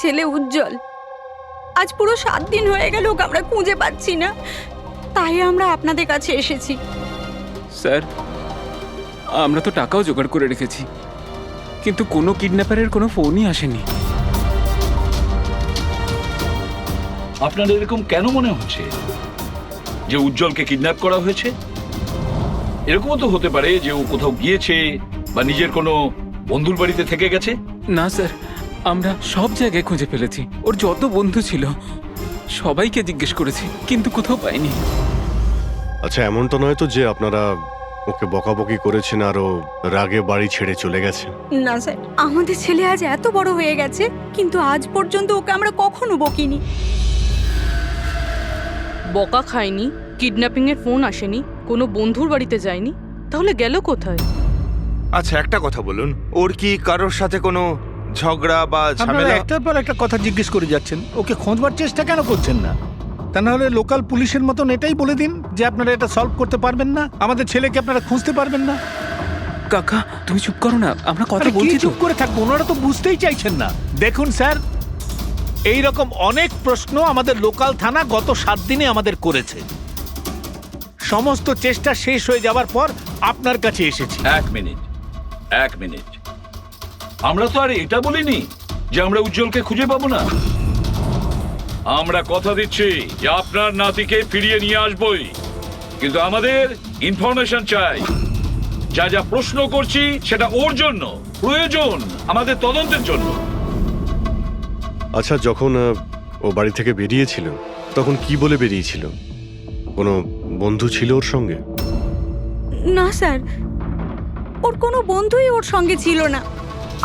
ছেলে উজ্জ্বল। আজ পুরো 7 দিন হয়ে গেল ওকে আমরা খুঁজে পাচ্ছি না, তাই আমরা আপনাদের কাছে এসেছি। স্যার, আমরা তো টাকাও জোগাড় করে রেখেছি, কিন্তু কোনো কিডন্যাপারের কোনো ফোনই আসেনি। আপনার এরকম কেন মনে হচ্ছে যে উজ্জ্বলকে কিডন্যাপ করা হয়েছে? এরকমও তো হতে পারে যে ও কোথাও গিয়েছে বা নিজের কোনো বন্ধুর বাড়িতে থেকে গেছে। না স্যার, আমরা সব জায়গায় খুঁজে ফেলেছি। ওর যত বন্ধু ছিল সবাইকে জিজ্ঞেস করেছি, কিন্তু কোথাও পাইনি। আচ্ছা, এমন তো নয় তো যে আপনারা ওকে বকাবকি করেছেন আর ও রাগে বাড়ি ছেড়ে চলে গেছে? না স্যার, আমাদের ছেলে আজ এত বড় হয়ে গেছে, কিন্তু আজ পর্যন্ত ওকে আমরা কখনো বকিনি। বকা খায়নি, কিডন্যাপিং এর ফোন আসেনি, কোনো বন্ধুর বাড়িতে যায়নি, তাহলে গেল কোথায়? আচ্ছা, একটা কথা বলুন, ওর কি কারোর সাথে কোনো ঝগড়া বা আপনারা ঝামেলা? একটার পর একটা কথা জিজ্ঞেস করে যাচ্ছেন, ওকে খোঁজবার চেষ্টা কেন করছেন না? তা না হলে লোকাল পুলিশের মতন এটাই বলে দিন যে আপনারা এটা সলভ করতে পারবেন না, আমাদের ছেলেকে আপনারা খুঁজতে পারবেন না। কাকা, তুমি চুপ করো না, আমরা কথা আরে কি বলছি তো। চুপ করে থাকবো? ওনারা তো বুঝতেই চাইছেন না। দেখুন স্যার, এই রকম অনেক প্রশ্ন আমাদের লোকাল থানা গত 7 দিনে আমাদের করেছে। সমস্ত চেষ্টা শেষ হয়ে যাওয়ার পর আপনার কাছে এসেছি। এক মিনিট, আমরা তো আর এটা বলিনি যে আমরা উজ্জ্বলকে খুঁজে পাবো না। আমরা কথা দিচ্ছি যে আপনার নাতিকে ফিরিয়ে নিয়ে আসবই, কিন্তু আমাদের ইনফরমেশন চাই। যা যা প্রশ্ন করছি সেটা ওর জন্য প্রয়োজন, আমাদের তদন্তের জন্য। আচ্ছা, যখন ও বাড়ি থেকে বেরিয়েছিল তখন কি বলে বেরিয়েছিল? কোনো বন্ধু ছিল ওর সঙ্গে? না স্যার, ওর কোনো বন্ধুই ওর সঙ্গে ছিল না।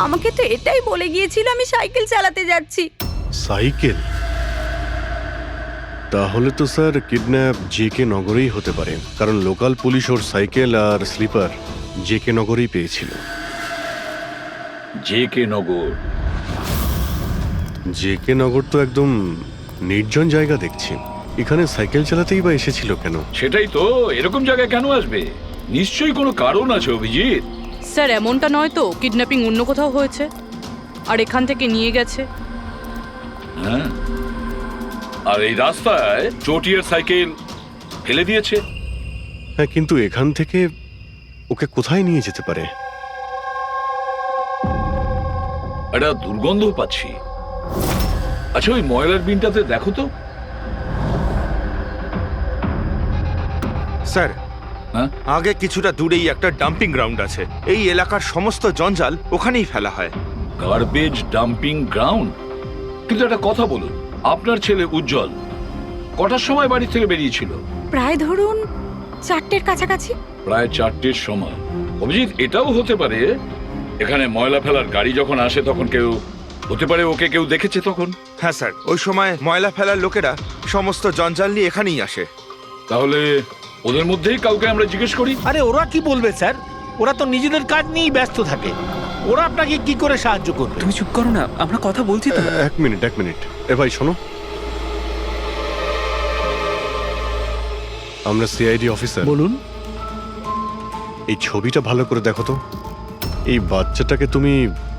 আমাকে তো এটাই বলে গিয়েছিল আমি সাইকেল চালাতে যাচ্ছি। সাইকেল? তাহলে তো স্যার কিডন্যাপ জেকে নগরেই হতে পারে, কারণ লোকাল পুলিশ ওর সাইকেল আর স্লিপার জেকে নগরেই পেয়েছিল। জেকে নগর? জেকে নগর তো একদম নির্জন জায়গা দেখছি, এখানে সাইকেল চালাতেই বা এসেছিল কেন? সেটাই তো, এরকম জায়গায় কেন আসবে? নিশ্চয়ই কোনো কারণ আছে অভিজিৎ। স্যার, এমনটা নয় তো কিডন্যাপিং অন্য কোথাও হয়েছে আর এখান থেকে নিয়ে গেছে? হ্যাঁ, আর এই রাস্তায় চটিয়ার সাইকেল ফেলে দিয়েছে। হ্যাঁ, কিন্তু এখান থেকে ওকে কোথায় নিয়ে যেতে পারে? একটা দুর্গন্ধ পাচ্ছি। আচ্ছা, ওই ময়লার বিনটাতে দেখো তো। স্যার, হ্যাঁ, আগে কিছুটা দূরেই একটা ডাম্পিং গ্রাউন্ড আছে। এই এলাকার সমস্ত জঞ্জাল ওখানেই ফেলা হয়। Garbage dumping ground? কিন্তু একটা কথা বলুন, আপনার ছেলে উজ্জ্বল কটার সময় বাড়ি থেকে বেরিয়েছিল? প্রায় ধরুন 4টের কাছাকাছি। প্রায় 4টের সময়। অভিজিৎ, এটাও হতে পারে এখানে ময়লা ফেলার গাড়ি যখন আসে তখন কেউ, হতে পারে ওকে কেউ দেখেছে তখন। হ্যাঁ স্যার, ওই সময় ময়লা ফেলার লোকেরা সমস্ত জঞ্জাল নিয়ে এখানেই আসে। তাহলে ওদের মধ্যেই কাউকে আমরা জিজ্ঞেস করি। আরে ওরা কি বলবে স্যার? ওরা তো নিজেদের কাজ নিয়েই ব্যস্ত থাকে, ওরা আপনাকে কি করে সাহায্য করবে? তুমি চুপ করো না, আমরা কথা বলছি তো। এক মিনিট। এ ভাই শোনো, আমরা সিআইডি অফিসার। বলুন। এই ছবিটা ভালো করে দেখো তো। এই বাচ্চাটাকে তুমি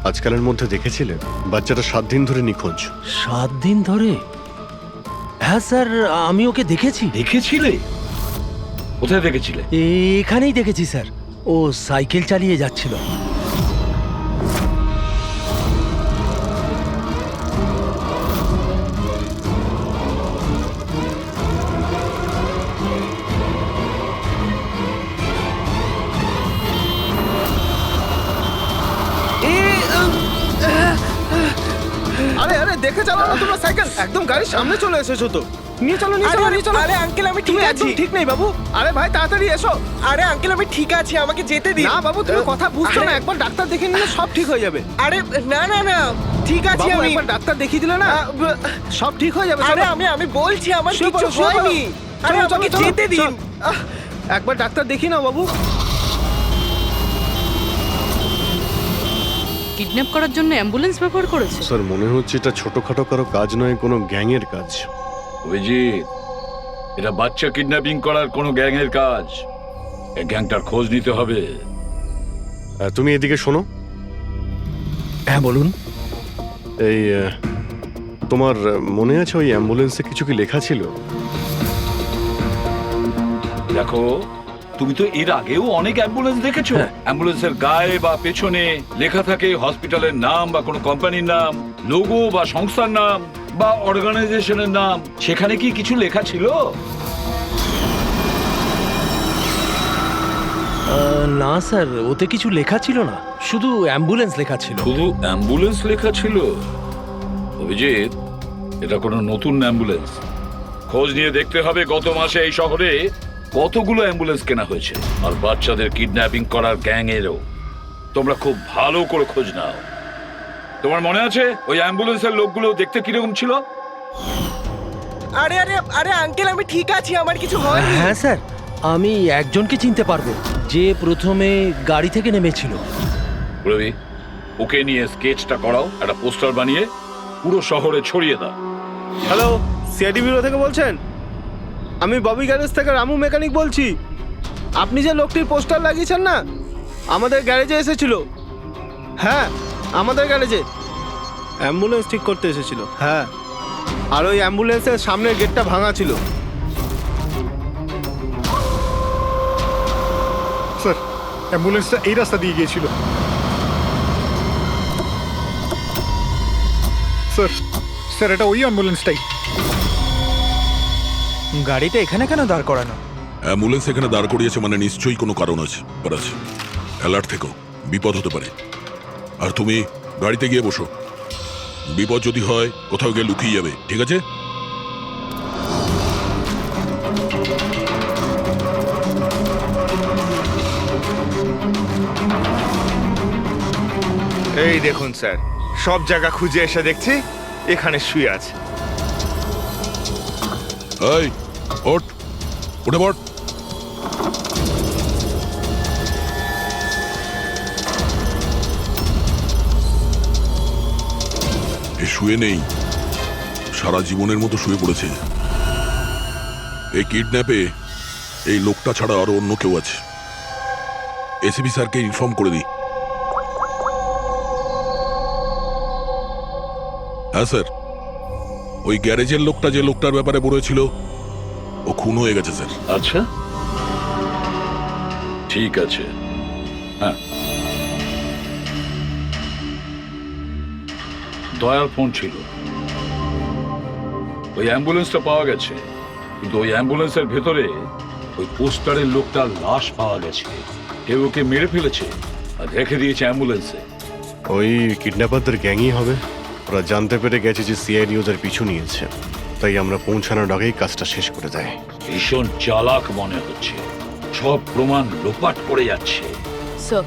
আজকালের মধ্যে দেখেছিলে? বাচ্চাটা 7 দিন ধরে নিখোঁজ। 7 দিন ধরে? হ্যাঁ স্যার, আমি ওকে দেখেছি। দেখেছিলে? কোথায় দেখেছিলে? এখানেই দেখেছি স্যার, ও সাইকেল চালিয়ে যাচ্ছিল। আরে আরে দেখে চালাও না তোমরা সাইকেল, একদম গাড়ির সামনে চলে এসেছো তো। নিয়ে চলো নিয়ে চলো নিয়ে চলো। আরে আঙ্কেল, আমি ঠিক আছি। ঠিক নেই বাবু। আরে ভাই তাড়াতাড়ি এসো। আরে আঙ্কেল, আমি ঠিক আছি, আমাকে যেতে দিন। না বাবু, তুমি কথা বুঝছো না, একবার ডাক্তার দেখিয়ে নিলে সব ঠিক হয়ে যাবে। আরে না না না, ঠিক আছে, আমি একবার ডাক্তার দেখিয়ে দিলে না সব ঠিক হয়ে যাবে। আরে আমি বলছি আমার কিছু হয়নি। আরে আমাকে যেতে দিন, একবার ডাক্তার দেখিয়ে নাও বাবু। কিডন্যাপ করার জন্য অ্যাম্বুলেন্স ব্যবহার করেছে? স্যার, মনে হচ্ছে এটা ছোটখাটো কারো কাজ নয়, কোনো গ্যাংয়ের কাজ। অভিজিৎ, এটা বাচ্চা কিডন্যাপিং করার কোনো গ্যাংয়ের কাজ। এই গ্যাংটার খোঁজ নিতে হবে। তুমি এদিকে শোনো। হ্যাঁ বলুন। এই তোমার মনে আছে ওই অ্যাম্বুলেন্সে কিছু কি লেখা ছিল? দেখো, তুমি তো এর আগেও অনেক অ্যাম্বুলেন্স দেখেছো। অ্যাম্বুলেন্সের গায়ে বা পেছনে লেখা থাকে হসপিটালের নাম বা কোনো কোম্পানির নাম, লোগো বা সংস্থার নাম বা অর্গানাইজেশনের নাম। সেখানে কি কিছু লেখা ছিল? না স্যার, ওতে কিছু লেখা ছিল না, শুধু অ্যাম্বুলেন্স লেখা ছিল। শুধু অ্যাম্বুলেন্স লেখা ছিল? অভিজিৎ, এটা কোনো নতুন অ্যাম্বুলেন্স। খোঁজ নিয়ে দেখতে হবে গত মাসে এই শহরে কতগুলো অ্যাম্বুলেন্স কেনা হয়েছে, আর বাচ্চাদের কিডন্যাপিং করার গ্যাং এরও। তোমরা খুব ভালো করে খোঁজ নাও। তোমার মনে আছে ওই অ্যাম্বুলেন্সের লোকগুলো দেখতে কিরকম ছিল? আরে আরে আরে আঙ্কেল, আমি ঠিক আছি, আমার কিছু হয়নি। হ্যাঁ স্যার, আমি একজনকে চিনতে পারবো, যে প্রথমে গাড়ি থেকে নেমেছিল। রবি, ওকে নিয়ে স্কেচটা করাও, একটা পোস্টার বানিয়ে পুরো শহরে ছড়িয়ে দাও। হ্যালো, সিআইডি ব্যুরো থেকে বলছেন? আমি ববি গ্যারেজ থেকে রামু মেকানিক বলছি। আপনি যে লোকটির পোস্টার লাগিয়েছেন না, আমাদের গ্যারেজে এসেছিল। হ্যাঁ, আমাদের গ্যারেজে অ্যাম্বুলেন্স ঠিক করতে এসেছিল। হ্যাঁ, আর ওই অ্যাম্বুলেন্সের সামনের গেটটা ভাঙা ছিল। স্যার, অ্যাম্বুলেন্সটা এই রাস্তা দিয়ে গিয়েছিল। স্যার, স্যার এটা ওই অ্যাম্বুলেন্সটাই। গাড়িটা এখানে কেন দাঁড় করানো? অ্যাম্বুলেন্স এখানে দাঁড় করিয়েছে মানে নিশ্চয়ই কোনো কারণ আছে। অ্যালার্ট থেকো, বিপদ হতে পারে। আর তুমি গাড়িতে গিয়ে বসো, বিপদ যদি হয় কোথাও গিয়ে লুকিয়ে যাবে, ঠিক আছে? এই দেখুন স্যার, সব জায়গা খুঁজে এসে দেখছি এখানে শুয়ে আছে। এই ওঠ, উঠে পড়। এ শুয়ে নেই, সারা জীবনের মতো শুয়ে পড়েছে। এই কিডন্যাপে এই লোকটা ছাড়া আরো অন্য কেউ আছে। এসিপি স্যারকে ইনফর্ম করে দিই। হ্যাঁ স্যার, ওই গ্যারেজের লোকটা যে লোকটার ব্যাপারে বলেছিল ও খুন হয়ে গেছে স্যার। আচ্ছা, ঠিক আছে। হ্যাঁ, দয়ার ফোন ছিল। ওই অ্যাম্বুলেন্সটা পাওয়া গেছে, কিন্তু ওই অ্যাম্বুলেন্সের ভেতরে ওই পোস্টারের লোকটার লাশ পাওয়া গেছে। কেউ ওকে মেরে ফেলেছে আর রেখে দিয়েছে অ্যাম্বুলেন্সে। ওই কিডন্যাপারদের গ্যাংই হবে। ওরা জানতে পেরে গেছে যে সিআইডি ওদের পিছু নিয়েছে, তাই আমরা পৌঁছানোর আগেই কাজটা শেষ করে দেয়। ভীষণ চালাক মনে হচ্ছে, সব প্রমাণ লোপাট করে যাচ্ছে। স্যার,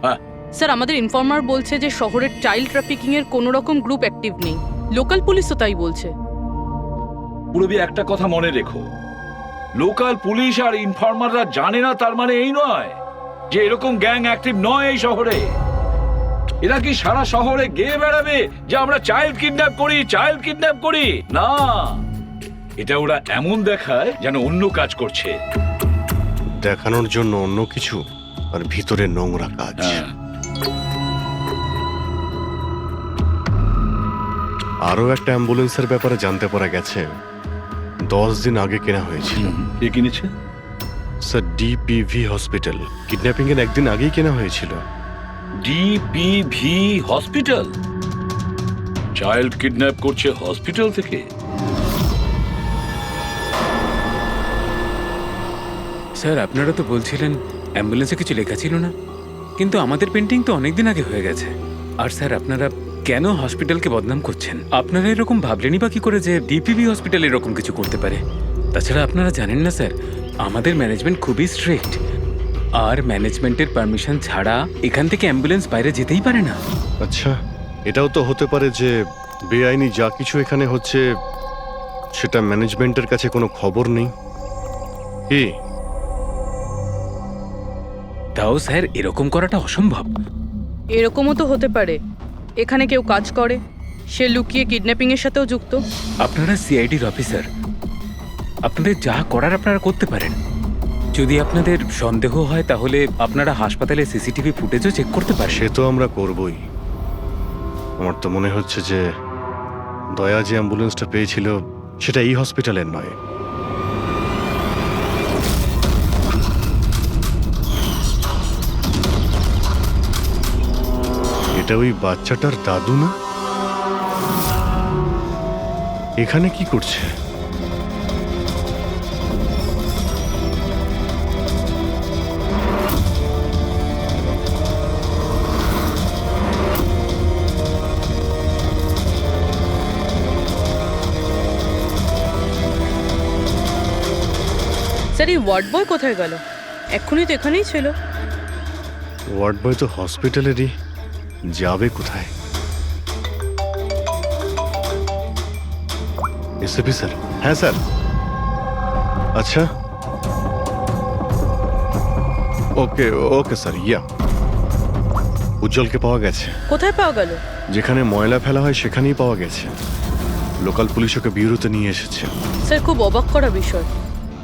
হ্যাঁ, স্যার আমাদের ইনফর্মার বলছে যে শহরের চাইল্ড ট্রাফিকিং এর কোনো রকম গ্রুপ অ্যাক্টিভ নেই। লোকাল পুলিশও তাই বলছে। পুরবি, একটা কথা মনে রেখো, লোকাল পুলিশ আর ইনফর্মাররা জানে না তার মানে এই নয় যে এরকম গ্যাং অ্যাক্টিভ নয় এই শহরে। এরা কি সারা শহরে গেয়ে বেড়াবে যে আমরা চাইল্ড কিডন্যাপ করি, চাইল্ড কিডন্যাপ করি? না, এটা ওরা এমন দেখায় যেন অন্য কাজ করছে। দেখানোর জন্য অন্য কিছু, আর ভিতরে নোংরা কাজ। হ্যাঁ, আরও একটা অ্যাম্বুলেন্সের ব্যাপারে জানতে পারা গেছে 10 দিন আগে কেনা হয়েছিল। কে কিনেছে? Sir, ডিপিভি hospital. কিডন্যাপিং এর একদিন আগেই কেনা হয়েছিল। ডিপিভি হসপিটাল চাইল্ড কিডন্যাপ করছে হসপিটাল থেকে? স্যার, আপনারা তো বলছিলেন অ্যাম্বুলেন্সে কিছু লেখা ছিল না, কিন্তু আমাদের পেন্টিং তো অনেকদিন আগে হয়ে গেছে। আর স্যার, আপনারা কেন হসপিটালকে বদনাম করছেন? আপনারা এরকম ভাবলেনই বা কি করে যে ডিপিভি হসপিটাল এরকম কিছু করতে পারে? তাছাড়া আপনারা জানেন না স্যার, আমাদের ম্যানেজমেন্ট খুবই স্ট্রিক্ট, আর ম্যানেজমেন্টের পারমিশন ছাড়া এখান থেকে অ্যাম্বুলেন্স বাইরে যেতেই পারে না। আচ্ছা, এটাও তো হতে পারে যে বেআইনি যা কিছু এখানে হচ্ছে সেটা ম্যানেজমেন্টের কাছে কোনো খবর নেই। কি? তাও স্যার, এরকম করাটা অসম্ভব। এরকমও তো হতে পারে এখানে কেউ কাজ করে, সে লুকিয়ে কিডন্যাপিং এর সাথেও যুক্ত। আপনারা সিআইডির অফিসার, আপনাদের যা করার আপনারা করতে পারেন। যদি আপনাদের সন্দেহ হয় তাহলে আপনারা হাসপাতালে সিসিটিভি ফুটেজও চেক করতে পারেন। সে তো আমরা করবই। আমার তো মনে হচ্ছে যে দয়া যে অ্যাম্বুলেন্সটা পেয়েছিল সেটা এই হসপিটালের নয়। এটা ওই বাচ্চাটার দাদু না? এখানে কি করছে? স্যার এই ওয়ার্ড বয় কোথায় গেল? এক্ষুনি তো এখানেই ছিল। ওয়ার্ড বয় তো হসপিটালেরই, যাবে কোথায়? SP sir? হ্যাঁ স্যার। আচ্ছা, ওকে ওকে স্যার। ইয়া, উজ্জ্বলকে পাওয়া গেছে। কোথায় পাওয়া গেল? যেখানে ময়লা ফেলা হয় সেখানেই পাওয়া গেছে। লোকাল পুলিশ ওকে ব্যুরোতে নিয়ে এসেছে। স্যার খুব অবাক করা বিষয়,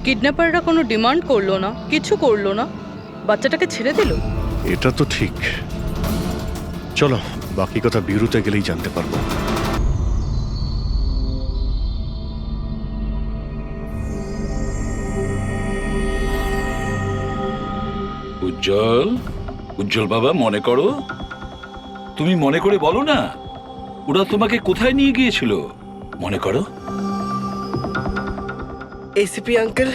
কিডন্যাপাররা কোনো ডিমান্ড করলো না, কিছু করলো না, বাচ্চাটাকে ছেড়ে দিল। এটা তো ঠিক। চলো, বাকি কথা ব্যুরোতে গেলেই জানতে পারবো। উজ্জ্বল, উজ্জ্বল বাবা, মনে করো, তুমি মনে করে বলো না, ওরা তোমাকে কোথায় নিয়ে গিয়েছিল? মনে করো। এসিপি আঙ্কেল,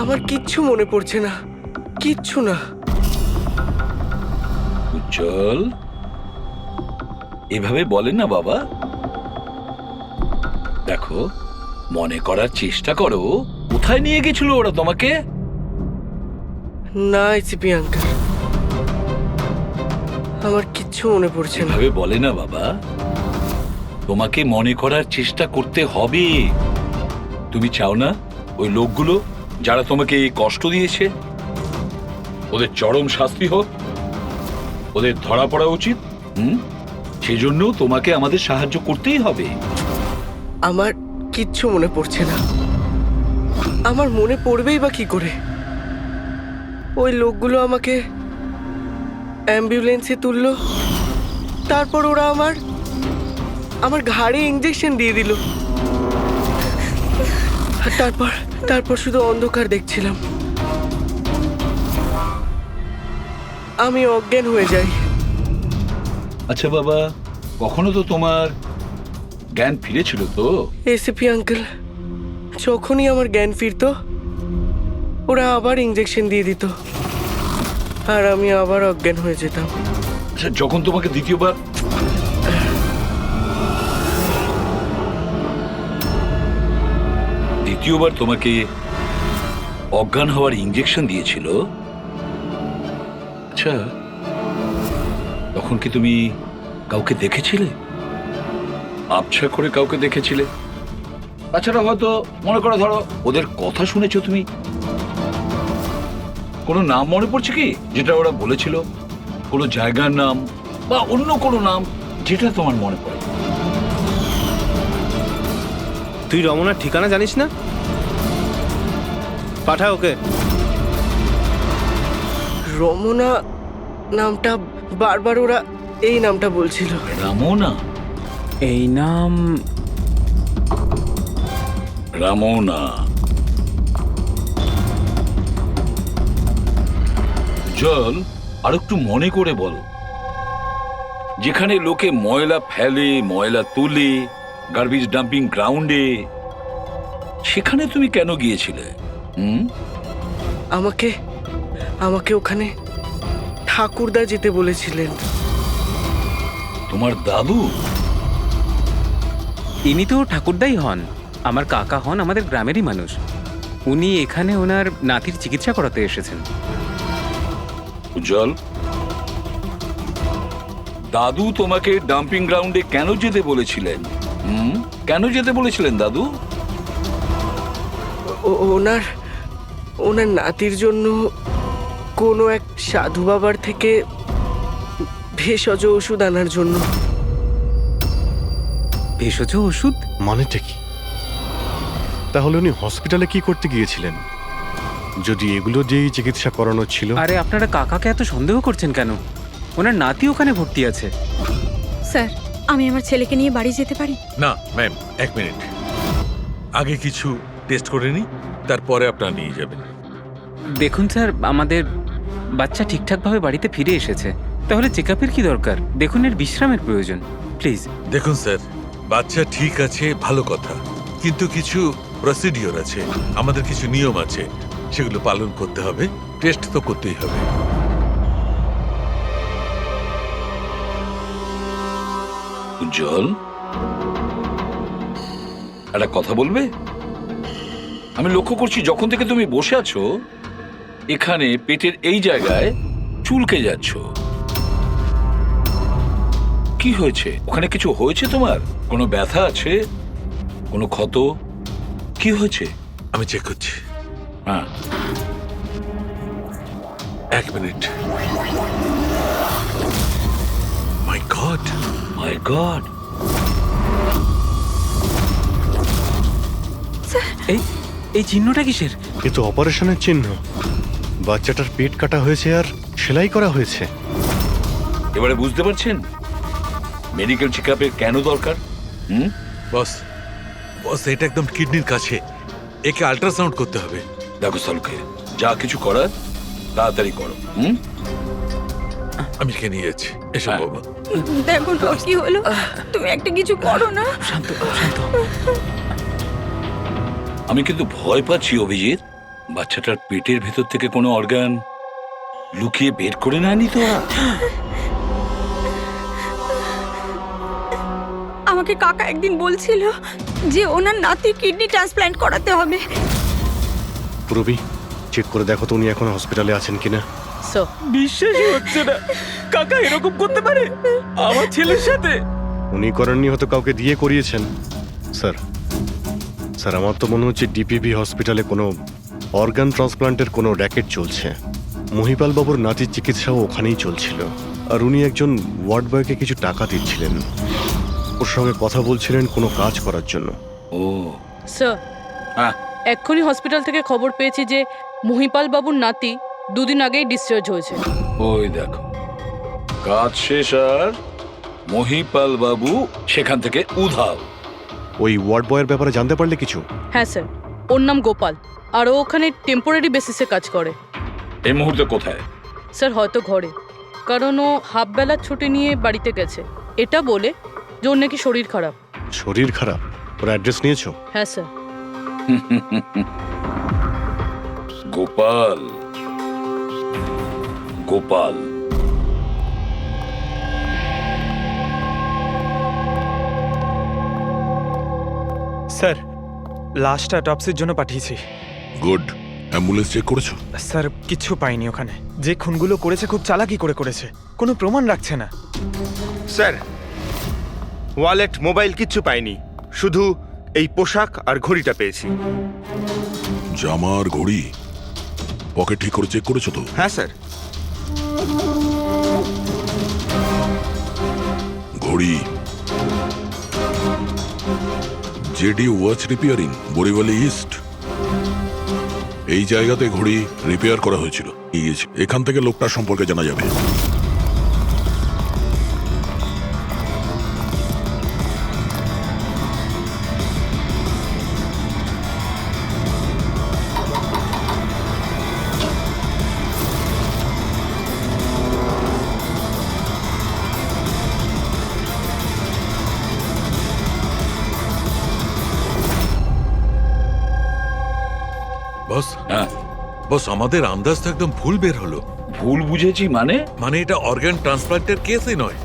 আমার কিচ্ছু মনে পড়ছে না, কিচ্ছু না। উজ্জ্বল, এভাবে বলেন না বাবা। দেখো, মনে করার চেষ্টা করো, কোথায় নিয়ে গেছিল ওরা তোমাকে? না এসিপি আঙ্কেল, আমার কিচ্ছু মনে পড়ছে না। এভাবে বলে না বাবা, তোমাকে মনে করার চেষ্টা করতে হবে। তুমি চাও না ওই লোকগুলো যারা তোমাকে এই কষ্ট দিয়েছে ওদের চরম শাস্তি হোক, ওদের ধরা পড়া উচিত? সেজন্য তোমাকে আমাদের সাহায্য করতেই হবে। আমার কিচ্ছু মনে পড়ছে না। আমার মনে পড়বেই বা কি করে? ওই লোকগুলো আমাকে অ্যাম্বুলেন্সে তুললো, তারপর ওরা আমার ঘাড়ে ইঞ্জেকশন দিয়ে দিল। আর তারপর শুধু অন্ধকার দেখছিলাম। আমি অজ্ঞান হয়ে যাই। আচ্ছা বাবা, কখনো তো তোমার জ্ঞান ফিরেছিল তো? এসিপি আঙ্কেল, যখনই আমার জ্ঞান ফিরতো ওরা আবার ইঞ্জেকশন দিয়ে দিত আর আমি আবার অজ্ঞান হয়ে যেতাম। আচ্ছা, যখন তোমাকে দ্বিতীয়বার তোমাকে অজ্ঞান হওয়ার ইঞ্জেকশন দিয়েছিল, আচ্ছা তখন কি তুমি কাউকে দেখেছিলে? আবছা করে কাউকে দেখেছিলে? তাছাড়া হয়তো মনে করো, ধরো ওদের কথা শুনেছো তুমি, কোনো নাম মনে পড়ছে কি যেটা ওরা বলেছিল? কোনো জায়গার নাম বা অন্য কোনো নাম যেটা তোমার মনে পড়ে? তুই রমনার ঠিকানা জানিস না? পাঠা ওকে। রমনা নামটা বারবার ওরা এই নামটা বলছিল। রামনা? এই নাম রামনা। জল, আর একটু মনে করে বল, যেখানে লোকে ময়লা ফেলে, ময়লা তুলে, গার্বেজ ডাম্পিং গ্রাউন্ডে, সেখানে তুমি কেন গিয়েছিলে? আমাকে ওখানে ঠাকুরদা যেতে বলেছিলেন। তোমার দাদু? ইনি তো ঠাকুরদাই হন, আমার কাকা হন, আমাদের গ্রামেরই মানুষ। উনি এখানে ওনার নাতির চিকিৎসা করাতে এসেছেন। উজ্জ্বল, দাদু তোমাকে ডাম্পিং গ্রাউন্ডে কেন যেতে বলেছিলেন? কেন যেতে বলেছিলেন দাদু? ওনার নাতির জন্য কোনো এক সাধু বাবার থেকে ভেষজ ওষুধ আনার জন্য। ভেষজ ওষুধ মানেটা কি? তাহলে উনি হসপিটালে কি করতে গিয়েছিলেন যদি এগুলো দিয়েই চিকিৎসা করানো ছিল? আরে আপনারা কাকাকে এত সন্দেহ করছেন কেন? ওনার নাতি ওখানে ভর্তি আছে। স্যার, আমি আমার ছেলেকে নিয়ে বাড়ি যেতে পারি? না ম্যাম, 1 মিনিট। আগে কিছু টেস্ট করে নি, তারপরে আপনারা নিয়ে যাবেন। দেখুন স্যার, আমাদের বাচ্চা ঠিকঠাকভাবে বাড়িতে ফিরে এসেছে, তাহলে চেক আপের কি দরকার? দেখুন, এর বিশ্রামের প্রয়োজন, প্লিজ। দেখুন স্যার, বাচ্চা ঠিক আছে, ভালো কথা, কিন্তু কিছু প্রসিডিওর আছে, আমাদের কিছু নিয়ম আছে, সেগুলো পালন করতে হবে। টেস্ট তো করতেই হবে। উজ্জ্বল, একটা কথা বলবে? আমি লক্ষ্য করছি যখন থেকে তুমি বসে আছো এখানে পেটের এই জায়গায় চুলকে যাচ্ছ। কি হয়েছে? ওখানে কিছু হয়েছে তোমার? কোনো ব্যথা আছে? কোনো ক্ষত? কি হয়েছে? আমি চেক করছি। হ্যাঁ, 1 মিনিট। মাই গড, মাই গড। এই চিহ্নটা কিসের? এ তো অপারেশনের চিহ্ন। বাচ্চাটার পেট কাটা হয়েছে আর সেলাই করা হয়েছে। এবারে বুঝতে পারছেন মেডিকেল চেক আপের কেন দরকার? বস, বস, এটা একদম কিডনির কাছে, একে আল্ট্রাসাউন্ড করতে হবে। দেখো সালুকে, যা কিছু করার তাড়াতাড়ি করো। আমি একে নিয়ে যাচ্ছি, এসো হ্যাঁ। বাবা। দেখো না কি হলো, তুমি একটা কিছু করো না। শান্ত, শান্ত। আমি কিন্তু ভয় পাচ্ছি অভিজিৎ, বাচ্চাটার পেটের ভেতর থেকে কোনো অর্গান লুকিয়ে বের করে নেয়নি তো? আমাকে কাকা একদিন বলছিল যে ওনার নাতির কিডনি ট্রান্সপ্ল্যান্ট করাতে হবে। পুরবি, চেক করে দেখো তো উনি এখন হসপিটালে আছেন কিনা। স্যার, বিশ্বাসই হচ্ছে না, কাকা এরকম করতে পারে আমার ছেলের সাথে। উনি করেননি, হয়তো কাউকে দিয়ে করিয়েছেন। স্যার, স্যার, আমার তো মনে হচ্ছে ডিপিভি হসপিটালে কোনো অর্গান ট্রান্সপ্লান্টের কোনো র্যাকেট চলছে। মহিপাল বাবুর নাতির চিকিৎসাও ওখানেই চলছিল, আর উনি একজন ওয়ার্ড বয়কে কিছু টাকা দিচ্ছিলেন, ওর সঙ্গে কথা বলছিলেন কোনো কাজ করার জন্য। ও স্যার, হ্যাঁ, এক্ষুনি হসপিটাল থেকে খবর পেয়েছি যে মহিপাল বাবুর নাতি 2 দিন আগেই ডিসচার্জ হয়েছে। ওই দেখো, কাজ শেষ আর মহিপাল বাবু সেখান থেকে উধাও। ওই ওয়ার্ড বয়ের ব্যাপারে জানতে পারলে কিছু? হ্যাঁ স্যার, ওর নাম গোপাল, আর ও ওখানে টেম্পোরারি বেসিসে কাজ করে। এই মুহূর্তে কোথায়? স্যার, হয়তো ঘরে, কারণ ও হাফ বেলার ছুটি নিয়ে বাড়িতে গেছে, এটা বলে যে ওর নাকি শরীর খারাপ। শরীর খারাপ? ওর অ্যাড্রেস নিয়েছো? হ্যাঁ sir. Gopal, Gopal, sir, last অটপসির জন্য পাঠিয়েছি। গুড। অ্যাম্বুলেন্স চেক করেছো? স্যার, কিচ্ছু পাইনি ওখানে। যে খুনগুলো করেছে খুব চালাকি করে করেছে, কোনো প্রমাণ রাখছে না। স্যার, ওয়ালেট, মোবাইল কিচ্ছু পাইনি, শুধু এই পোশাক আর ঘড়িটা পেয়েছি। জামা আর ঘড়ি পকেট ঠিক করে চেক করেছো তো? হ্যাঁ স্যার। ঘড়ি জেডি ওয়াচ রিপেয়ারিং, বরিওয়ালি ইস্ট, এই জায়গাতে ঘড়ি রিপেয়ার করা হয়েছিল। এখান থেকে লোকটার সম্পর্কে জানা যাবে। বস, হ্যাঁ, বস, আমাদের আন্দাজ তো একদম ভুল বের হলো। ভুল বুঝেছি মানে? মানে এটা অর্গান ট্রান্সপ্লান্টের কেসই নয়।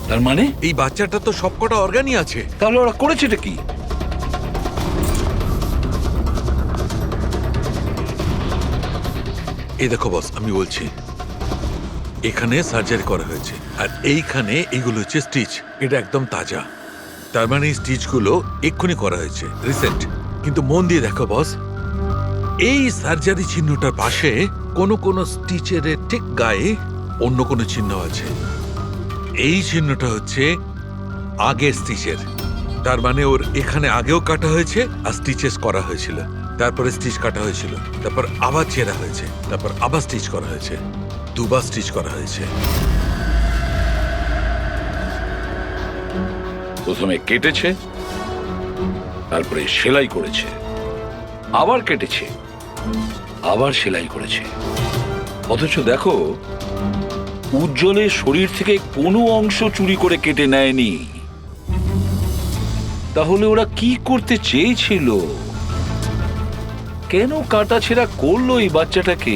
তার মানে এই বাচ্চাটা তো সবকটা অর্গানই আছে। তাহলে ওরা করেছেটা কি? এই দেখো বস, আমি বলছি, এখানে সার্জারি করা হয়েছে, আর এইখানে এইগুলো হচ্ছে স্টিচ। এটা একদম তাজা, তার মানে এই স্টিচগুলো এক্ষুনি করা হয়েছে, রিসেন্ট। কিন্তু মন দিয়ে দেখো বস, এই সার্জারি চিহ্নটার পাশে কোনো কোনো স্টিচের ঠিক গায়ে অন্য কোনো চিহ্ন আছে। এই চিহ্নটা হচ্ছে আগের স্টিচের, তার মানে ওর এখানে আগেও কাটা হয়েছে আর স্টিচেস করা হয়েছিল, তারপরে স্টিচ কাটা হয়েছিল, তারপর আবার চেরা হয়েছে, তারপর আবার স্টিচ করা হয়েছে, 2 বার স্টিচ করা হয়েছে। প্রথমে কেটেছে, তারপরে সেলাই করেছে, আবার কেটেছে, আবার সেলাই করেছে। অথচ দেখো, উজ্জ্বলের শরীর থেকে কোনো অংশ চুরি করে কেটে নেয়নি। তাহলে ওরা কি করতে চেয়েছিল? কেন কাটাছেঁড়া করলো এই বাচ্চাটাকে?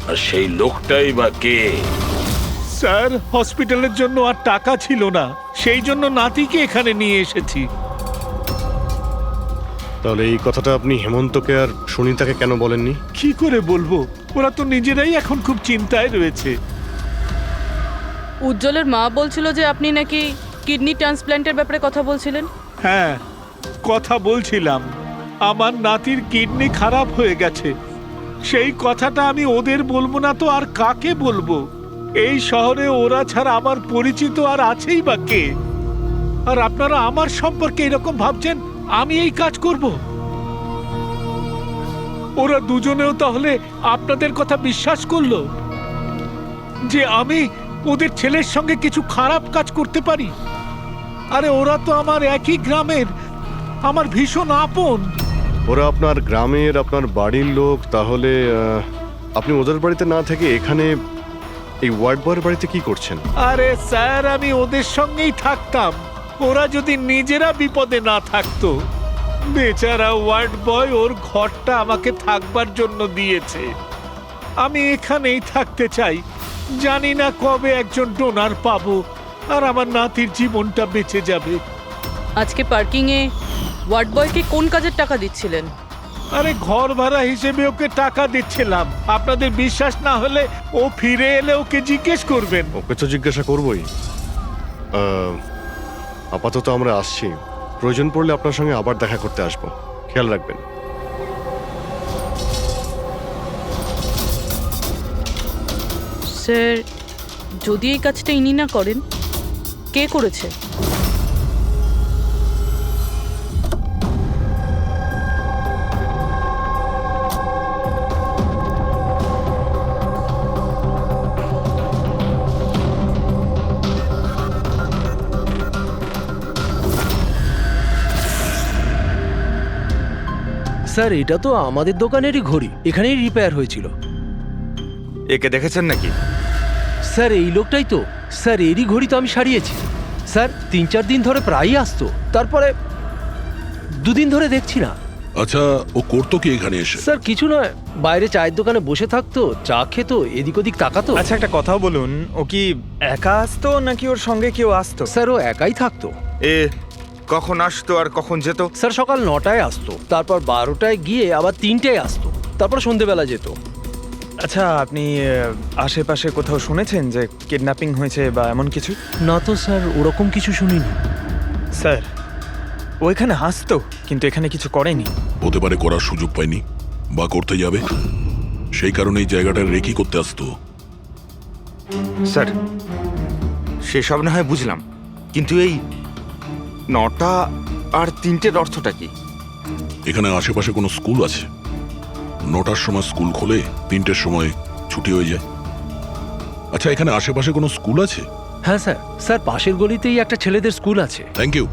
আর সেই লোকটাই বা কে? স্যার, হসপিটালের জন্য আর টাকা ছিল না, সেই জন্য নাতিকে এখানে নিয়ে এসেছি। তাহলে এই কথাটা আপনি হেমন্তকে আর সুনিতাকে কেন বলেননি? কি করে বলবো? ওরা তো নিজেরাই এখন খুব চিন্তায় রয়েছে। উজ্জ্বলের মা বলছিল যে আপনি নাকি কিডনি ট্রান্সপ্ল্যান্টের ব্যাপারে কথা বলছিলেন। হ্যাঁ, কথা বলছিলাম। আমার নাতির কিডনি খারাপ হয়ে গেছে। সেই কথাটা আমি ওদের বলবো না তো আর কাকে বলবো? এই শহরে ওরা ছাড়া আমার পরিচিত আর আছেই বা কে? আর আপনারা আমার সম্পর্কে এরকম ভাবছেন আমি এই কাজ করব? ওরা দুজনেও তাহলে আপনাদের কথা বিশ্বাস করলো যে আমি ওদের ছেলের সঙ্গে কিছু খারাপ কাজ করতে পারি? আরে ওরা তো আমার একই গ্রামের, আমার ভীষণ আপন। ওরা আপনার গ্রামের, আপনার বাড়ির লোক, তাহলে আপনি ওদের বাড়িতে না থেকে এখানে এই ওয়ার্ড বয়ের বাড়িতে কি করছেন? আরে স্যার, আমি ওদের সঙ্গেই থাকতাম ওরা যদি নিজেরা বিপদে না থাকতো। বেচারা ওয়ার্ড বয় ওর ঘরটা আমাকে থাকবার জন্য দিয়েছে। আমি এখানেই থাকতে চাই। জানি না কবে একজন ডোনার পাবো আর আমার নাতির জীবনটা বেঁচে যাবে। আজকে পার্কিংয়ে ওয়ার্ড বয়কে কোন কাজের টাকা দিচ্ছিলেন? আরে ঘর ভাড়া হিসেবে ওকে টাকা দিচ্ছিলাম। আপনাদের বিশ্বাস না হলে ও ফিরে এলে ওকে জিজ্ঞেস করবেন। ওকে তো জিজ্ঞাসা করবই। আপাতত আমরা আসছি, প্রয়োজন পড়লে আপনার সঙ্গে আবার দেখা করতে আসবো। খেয়াল রাখবেন। স্যার, যদি এই কাজটা ইনি না করেন, কে করেছে? স্যার, এটা তো আমাদের দোকানেরই ঘড়ি, এখানেই রিপেয়ার হয়েছিল। একে দেখেছেন নাকি? স্যার, এই লোকটাই তো। স্যার, এরই ঘড়ি তো আমি সারিয়েছি। স্যার, 3-4 দিন ধরে প্রায়ই আসতো, তারপরে 2 দিন ধরে দেখছি না। আচ্ছা, ও করতো কি এখানে এসে? স্যার, কিছু নয়, বাইরে চায়ের দোকানে বসে থাকতো, চা খেত, এদিক ওদিক তাকাতো। আচ্ছা, একটা কথাও বলুন, ও কি একা আসতো নাকি ওর সঙ্গে কেউ আসতো? স্যার, ও একাই থাকতো। এ কখন আসতো আর কখন যেত? স্যার, সকাল 9টায় আসতো, তারপর 12টায় গিয়ে আবার 3টায় আসতো, তারপর সন্ধেবেলা যেত। আচ্ছা, আপনি আশেপাশে কোথাও শুনেছেন যে কিডন্যাপিং হয়েছে বা এমন কিছু? না তো স্যার, ওরকম কিছু শুনিনি। স্যার, ও এখানে আসতো কিন্তু এখানে কিছু করেনি। হতে পারে করার সুযোগ পায়নি বা করতে যাবে, সেই কারণে এই জায়গাটা রেকি করতে আসতো। স্যার, সেসব না হয় বুঝলাম, কিন্তু এই 9টা আর 3টের অর্থটা কি? এখানে আশেপাশে কোনো স্কুল আছে? 9টার সময় স্কুল খোলে, 3টের সময় ছুটি হয়ে যায়। আচ্ছা, এখানে আশেপাশে কোনো স্কুল আছে? হ্যাঁ স্যার, স্যার পাশের গলিতেই একটা ছেলেদের স্কুল আছে। Thank you.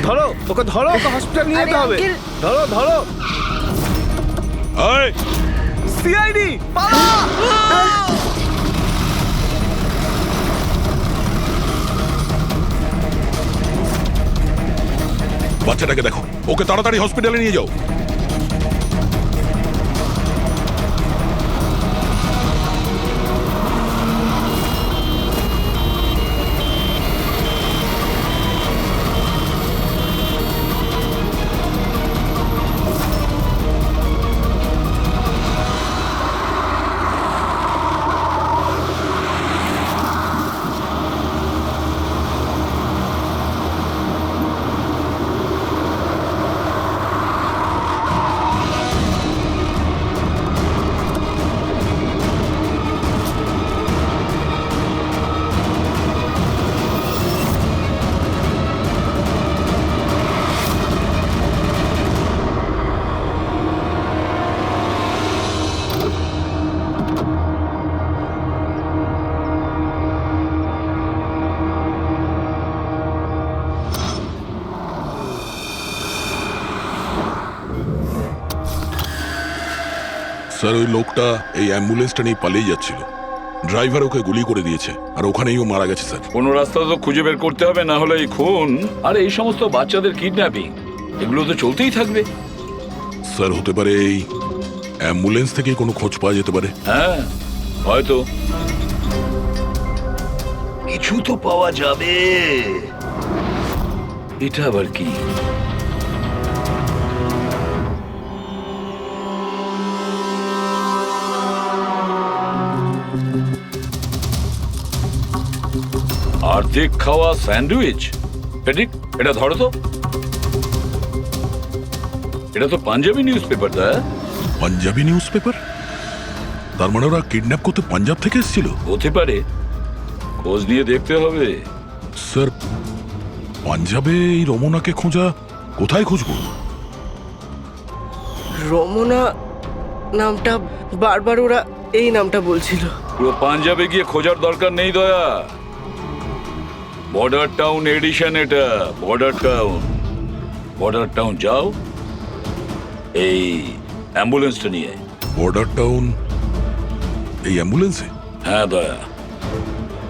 ধরো ওকে, ধরো ওকে, হসপিটাল নিয়ে যেতে হবে। ধরো ধরো। এই, সিআইডি বাচ্চাটাকে দেখো, ওকে তাড়াতাড়ি হসপিটালে নিয়ে যাও। স্যার ওই লোকটা এই অ্যাম্বুলেন্সটা নিয়ে পালিয়ে যাচ্ছিল। ড্রাইভার ওকে গুলি করে দিয়েছে আর ওখানেই ও মারা গেছে স্যার। কোনো রাস্তা তো খুঁজে বের করতে হবে, না হলে এই খুন আর এই সমস্ত বাচ্চাদের কিডন্যাপিং এগুলো তো চলতেই থাকবে। স্যার হতে পারে এই অ্যাম্বুলেন্স থেকে কোনো খোঁজ পাওয়া যেতে পারে। হ্যাঁ হয়তো কিছু তো পাওয়া যাবে। এটা আবার কি? আর্ধেক খাওয়া স্যান্ডউইচ। পেডিক, এটা ধরো তো। এটা তো Punjabi newspaper. Punjabi newspaper? তার মানে ওরা কিডন্যাপ করতে পাঞ্জাব থেকে এসেছিল? হতে পারে, খোঁজ নিয়ে দেখতে হবে। স্যার পাঞ্জাবে এই রমনাকে খোঁজা, কোথায় খুঁজবো? রমনা নামটা বারবার ওরা এই নামটা বলছিল। পুরো পাঞ্জাবে গিয়ে খোঁজার দরকার নেই দয়া। বর্ডার টাউন এডিশন এটা, বর্ডার টাউন। বর্ডার টাউন যাও, এই অ্যাম্বুলেন্সটা নিয়ে। বর্ডার টাউন এই অ্যাম্বুলেন্সে? হ্যাঁ Daya,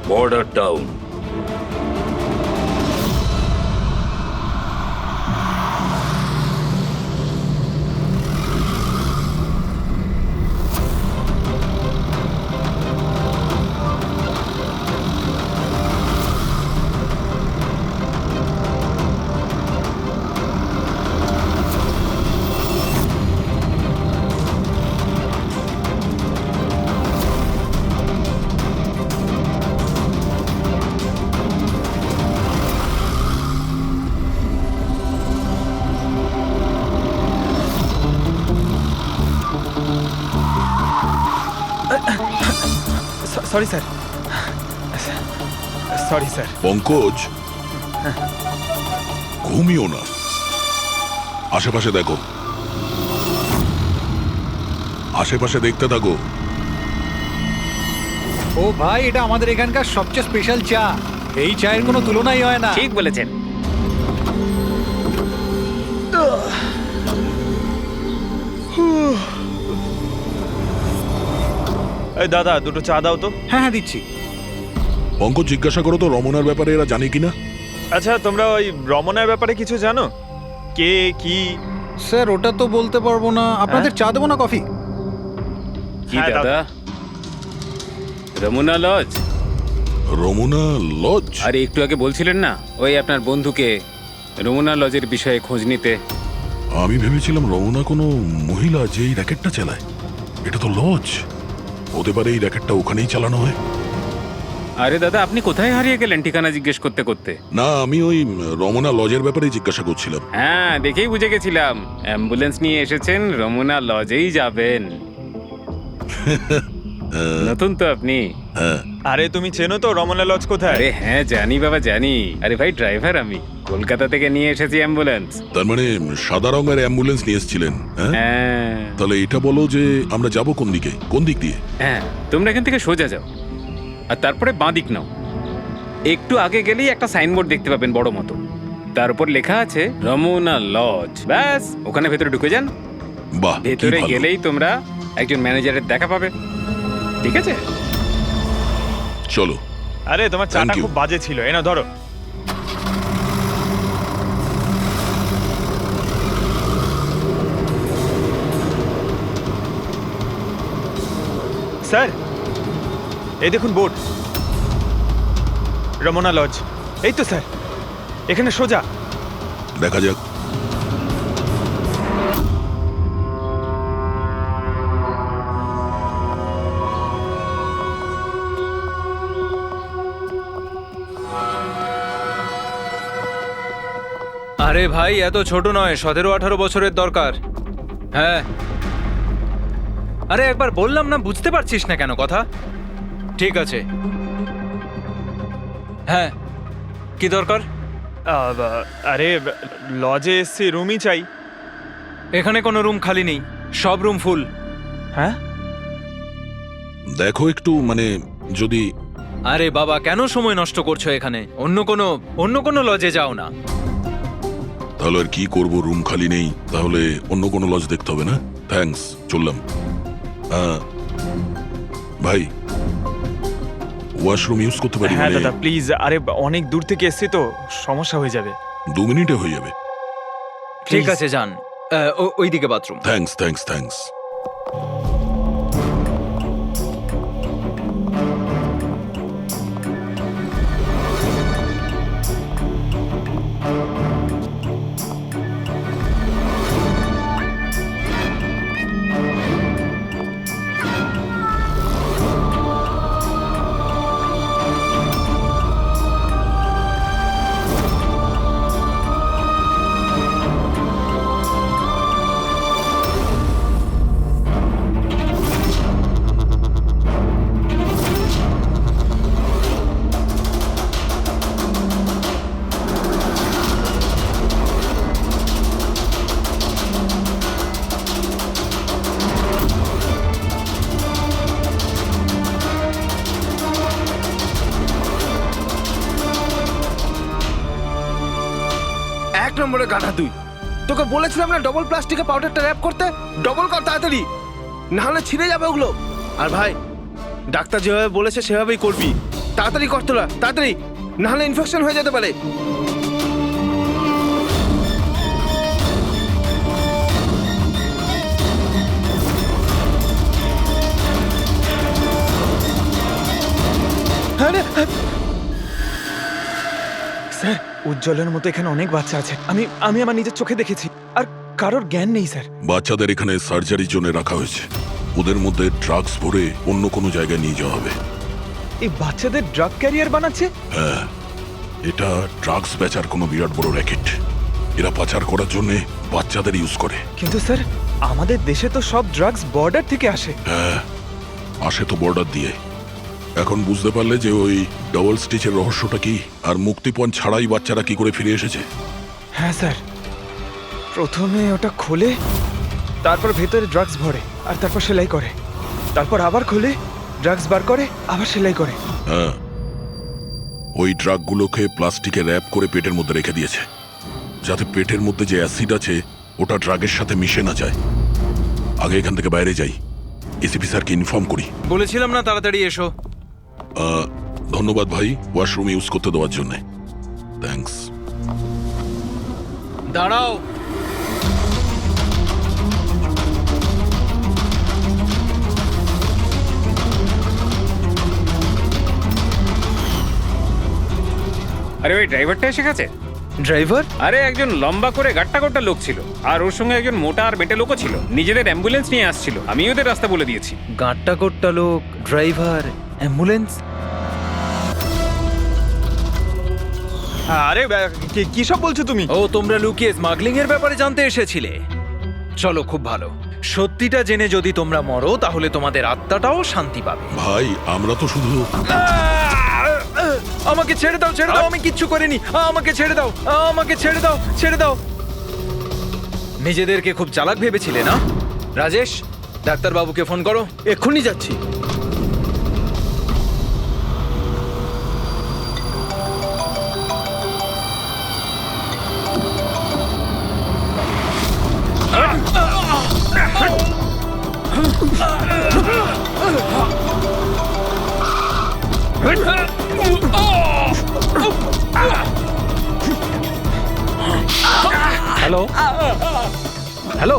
border town. Sorry sir, sorry sir. Pankaj, ঘুমিও না, আশেপাশে দেখো, আশেপাশে দেখতে থাকো। ও ভাই, এটা আমাদের এখানকার সবচেয়ে স্পেশাল চা। এই চায়ের কোনো তুলনাই হয় না। ঠিক বলেছেন। এই দাদা, দুটো চা দাও তো। হ্যাঁ হ্যাঁ দিচ্ছি। পঙ্কজ, জিজ্ঞাসা করো তো রমনার ব্যাপারে এরা জানে কিনা। আচ্ছা, তোমরা ওই রমনার ব্যাপারে কিছু জানো? কে কি? স্যার ওটা তো বলতে পারবো না। আপনাদের চা দেবো না কফি? কি হ্যাঁ, দাদা? রমনা লজ? রমনা লজ? আরে একটু আগে বলছিলেন না ওই আপনার বন্ধুকে রমনা লজের বিষয়ে খোঁজ নিতে। আমি ভেবেছিলাম রমনা কোনো মহিলা যে এই র্যাকেটটা চালায়। এটা তো লজ, হতে পারে এই র্যাকেটটা ওখানেই চালানো হয়। আরে দাদা, আপনি কোথায় হারিয়ে গেলেন ঠিকানা জিজ্ঞেস করতে করতে? না, আমি ওই রমনা লজের ব্যাপারেই জিজ্ঞাসা করছিলাম। হ্যাঁ, দেখেই বুঝে গেছিলাম অ্যাম্বুলেন্স নিয়ে এসেছেন, রমনা লজেই যাবেন। নতুন তো আপনি? হ্যাঁ। আরে তুমি চেনো তো রমনা লজ কোথায়? আরে হ্যাঁ জানি বাবা, জানি। আরে ভাই, ড্রাইভার আমি, কলকাতা থেকে নিয়ে এসেছি অ্যাম্বুলেন্স। তার মানে সাদা রঙের অ্যাম্বুলেন্স নিয়ে এসেছিলেন? হ্যাঁ। তাহলে এটা বলো যে আমরা যাব কোন দিকে, কোন দিক দিয়ে? হ্যাঁ, তোমরা এখান থেকে সোজা যাও আর তারপরে বাঁ দিক নাও। একটু আগে গেলেই একটা সাইনবোর্ড দেখতে পাবেন বড় মতো, তার উপর লেখা আছে রমনা লজ। ব্যাস, ওখানে ভেতরে ঢুকে যান। বাহ, কি ভেতরে ভালো। গেলেই তোমরা একজন ম্যানেজারের দেখা পাবে। ঠিক আছে, চলো। আরে তোমার চাটা Thank you. খুব বাজে ছিল, এনা ধরো। স্যার, এই দেখুন বোর্ড, রমনা লজ। এই তো স্যার, এখানে সোজা। দেখা যাক। আরে ভাই, এত ছোট নয়, 17-18 বছরের দরকার। হ্যাঁ। আরে একবার বললাম না, বুঝতে পারছিস না কেন কথা? ঠিক আছে। হ্যাঁ, কি দরকার? আরে লজে এসছি, রুমই চাই। এখানে কোনো রুম খালি নেই, সব রুম ফুল। হ্যাঁ? দেখো একটু, মানে যদি... আরে বাবা, কেন সময় নষ্ট করছো এখানে? অন্য কোনো লজে যাও না। তাহলে আর কি করব, রুম খালি নেই, তাহলে অন্য কোনো লজ দেখতে হবে না? থ্যাঙ্কস, চললাম। ভাই ওয়াশরুম ইউজ করতে পারি? হ্যাঁ মানে দাদা প্লিজ, আরে অনেক দূর থেকে এসছি তো, সমস্যা হয়ে যাবে। 2 মিনিটে হয়ে যাবে। ঠিক আছে যান, ওইদিকে বাথরুম। Thanks thanks thanks. এক নম্বরে গাধা তুই। তোকে বলেছিলাম না ডবল প্লাস্টিকের পাউডারটা র্যাপ করতে, ডবল কর তাড়াতাড়ি, না হলে ছিঁড়ে যাবে ওগুলো। আর ভাই, ডাক্তার যেভাবে বলেছে সেভাবেই করবি। তাড়াতাড়ি কর তোরা, তাড়াতাড়ি, না হলে ইনফেকশন হয়ে যেতে পারে। স্যার, উজ্জ্বলের মতো এখানে অনেক বাচ্চা আছে, আমি আমার নিজের চোখে দেখেছি, আর কারোর জ্ঞান নেই স্যার। বাচ্চাদের এখানে সার্জারির জন্য রাখা হয়েছে। ওদের মধ্যে ড্রাগস ভরে অন্য কোনো জায়গায় নিয়ে যাওয়া হবে। এই বাচ্চাদের ড্রাগ ক্যারিয়ার বানাচ্ছে? হ্যাঁ, এটা ড্রাগস বেচার কোনো বিরাট বড় র্যাকেট। এরা পাচার করার জন্য বাচ্চাদের ইউজ করে। কিন্তু স্যার, আমাদের দেশে তো সব ড্রাগস বর্ডার থেকে আসে। হ্যাঁ, আসে তো বর্ডার দিয়ে। এখন বুঝতে পারলে যে ওই ডবল স্টিচের রহস্যটা কি, আর মুক্তিপণ ছাড়াই বাচ্চারা কি করে ফিরে এসেছে? হ্যাঁ স্যার, প্রথমে ওটা খোলে, তারপর ভেতরে ড্রাগস ভরে, আর তারপর সেলাই করে, তারপর আবার খোলে, ড্রাগস বার করে, আবার সেলাই করে। হ্যাঁ, ওই ড্রাগগুলোকে প্লাস্টিকে র্যাপ করে পেটের মধ্যে রেখে দিয়েছে, যাতে পেটের মধ্যে যে অ্যাসিড আছে ওটা ড্রাগের সাথে মিশে না যায়। আগে এখান থেকে বাইরে যাই, এসিপি স্যারকে ইনফর্ম করি। বলেছিলাম না তাড়াতাড়ি এসো। ধন্যবাদ ভাই ওয়াশরুম ইউজ করতে দেওয়ার জন্য। থ্যাঙ্কস। দাঁড়াও, আরে ওই ড্রাইভারটা এসে গেছে। ড্রাইভার? আরে একজন লম্বা করে গাট্টা গোট্টা লোক ছিল, আর ওর সঙ্গে একজন মোটা আর বেটে লোকও ছিল। নিজেদের অ্যাম্বুলেন্স নিয়ে আসছিল, আমি ওদের রাস্তা বলে দিয়েছি। গাঁটটা কোট্টা লোক, ড্রাইভার, অ্যাম্বুলেন্স। আরে কি সব বলছো তুমি? ও, তোমরা লুকিয়ে স্মাগলিং এর ব্যাপারে জানতে এসেছিলে। চলো, খুব ভালো। সত্যিটা জেনে যদি তোমরা মরো, তাহলে তোমাদের আত্মাটাও শান্তি পাবে। ভাই, আমরা তো শুধু আমাকে ছেড়ে দাও, ছেড়ে দাও, আমি কিচ্ছু করিনি। আমাকে ছেড়ে দাও, আমাকে ছেড়ে দাও, ছেড়ে দাও। নিজেদেরকে খুব চালাক ভেবেছিলে না? রাজেশ, ডাক্তার বাবুকে ফোন করো। এক্ষুনি যাচ্ছি। হ্যালো হ্যালো,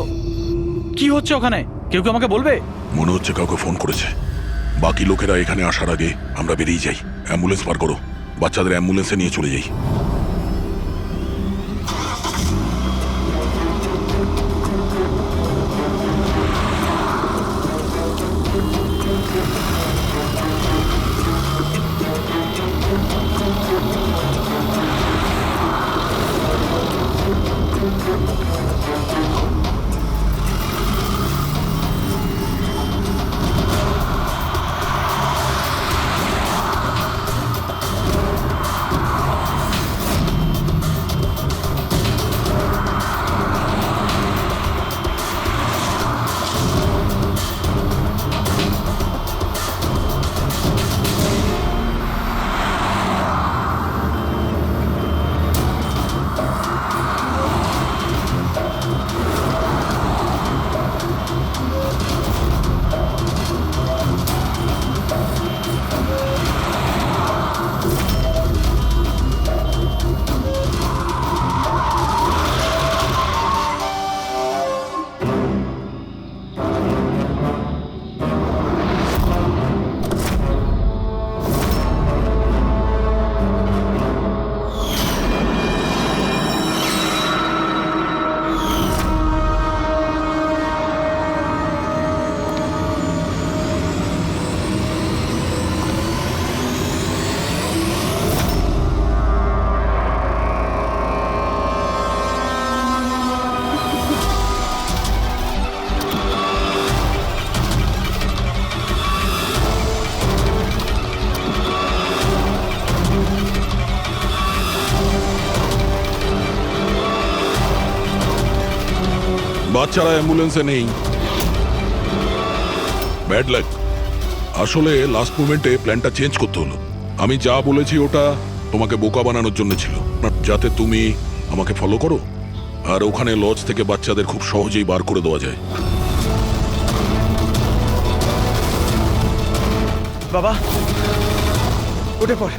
কি হচ্ছে ওখানে? কেউ কি আমাকে বলবে? মনে হচ্ছে কাউকে ফোন করেছে। বাকি লোকেরা এখানে আসার আগে আমরা বেরিয়ে যাই। অ্যাম্বুলেন্স পার করো, বাচ্চাদের অ্যাম্বুলেন্সে নিয়ে চলে যাই। বাচ্চারা অ্যাম্বুলেন্সে নেই। Bad luck. আসলে লাস্ট মোমেন্টে প্ল্যানটা চেঞ্জ করতে হলো। আমি যা বলেছি ওটা তোমাকে বোকা বানানোর জন্য ছিল, যাতে তুমি আমাকে ফলো করো আর ওখানে লজ থেকে বাচ্চাদের খুব সহজেই বার করে দেওয়া যায়। বাবা উঠে পড়।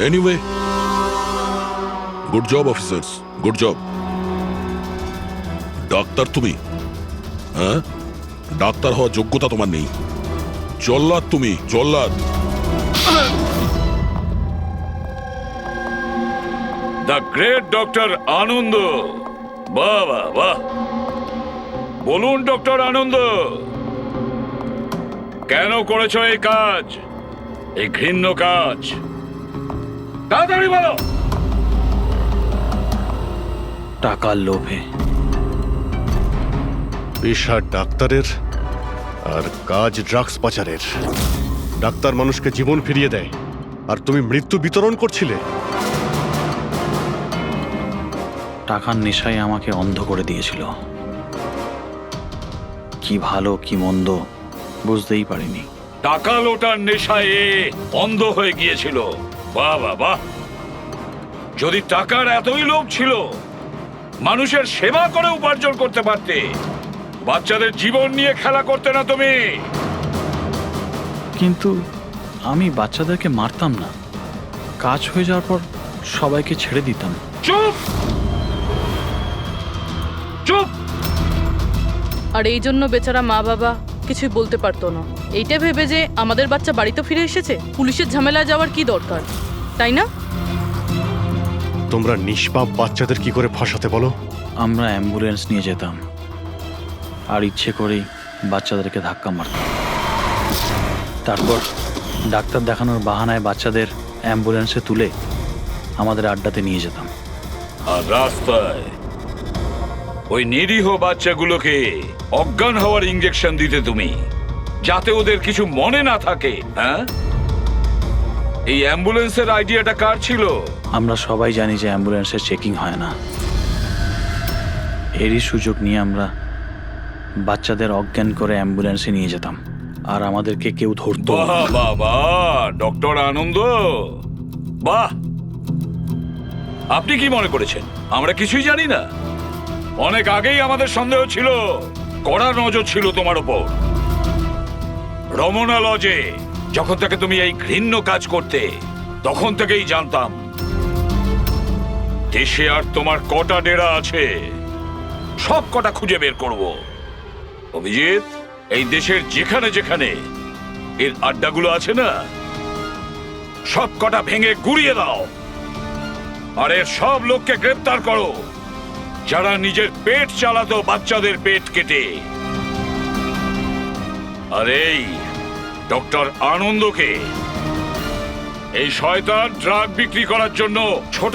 Anyway, good job officers, good job. Doctor তুমি? হ্যাঁ, ডাক্তার হওয়ার যোগ্যতা তোমার নেই। জল্লাদ তুমি, জল্লাদ। দ্য গ্রেট ডক্টর আনন্দ। বাহ বাহ বাহ। বলুন ডক্টর আনন্দ, কেন করেছো এই কাজ, এই ঘৃণ্য কাজ? তাড়াতাড়ি বলো। টাকার লোভে। পেশা ডাক্তারের আর কাজ ড্রাগস পাচারের। ডাক্তার মানুষকে জীবন ফিরিয়ে দেয় আর তুমি মৃত্যু বিতরণ করছিলে। টাকার নেশায় আমাকে অন্ধ করে দিয়েছিল। কি ভালো কি মন্দ বুঝতেই পারিনি। টাকা লোটার নেশায় অন্ধ হয়ে গিয়েছিল। বাহ বাহ বাহ। যদি টাকার এতই লোভ ছিল, মানুষের সেবা করে উপার্জন করতে পারতে। বাচ্চাদের জীবন নিয়ে খেলা করতে না তুমি। কিন্তু আমি বাচ্চাদেরকে মারতাম না, কাজ হয়ে যাওয়ার পর সবাইকে ছেড়ে দিতাম। চুপ চুপ। আর এই জন্য বেচারা মা বাবা কিছুই বলতে পারতো না। এইটা ভেবে যে আমাদের বাচ্চা বাড়িতে ফিরে এসেছে, পুলিশের ঝামেলা যাওয়ার কি দরকার, তাই না? তোমরা নিষ্পাপ বাচ্চাদের কি করে ফাঁসাতে বলো? আমরা অ্যাম্বুলেন্স নিয়ে যেতাম আর ইচ্ছে করেই বাচ্চাদেরকে ধাক্কা মারতাম। তারপর ডাক্তার দেখানোর বাহানায় বাচ্চাদের অ্যাম্বুলেন্সে তুলে আমাদের আড্ডাতে নিয়ে যেতাম। আর রাস্তায় ওই নিরীহ বাচ্চাগুলোকে অজ্ঞান হওয়ার ইঞ্জেকশন দিতে তুমি, যাতে ওদের কিছু মনে না থাকে। হ্যাঁ, এই অ্যাম্বুলেন্সের আইডিয়াটা কার ছিল? আমরা সবাই জানি যে অ্যাম্বুলেন্সের চেকিং হয় না। এরই সুযোগ নিয়ে আমরা বাচ্চাদের অজ্ঞান করে অ্যাম্বুলেন্সে নিয়ে যেতাম আর আমাদেরকে কেউ ধরতো না। বাহ বাহ বাহ ডক্টর আনন্দ, বাহ। আপনি কি মনে করেছেন আমরা কিছুই জানি না? অনেক আগেই আমাদের সন্দেহ ছিল, কড়া নজর ছিল তোমার উপর। রমনা লজে যখন থেকে তুমি এই ঘৃণ্য কাজ করতে, তখন থেকেই জানতাম দেশে আর তোমার কটা ডেরা আছে সব কটা খুঁজে বের করব। অভিজিৎ, এই দেশের যেখানে যেখানে এর আড্ডাগুলো আছে না, সব কটা ভেঙে গুড়িয়ে দাও। আর এর সব লোককে গ্রেফতার করো যারা নিজের পেট চালাতো বাচ্চাদের পেট কেটে। আর এই ডক্টর আনন্দকে, এই শয়তান ড্রাগ বিক্রি করার জন্য ছোট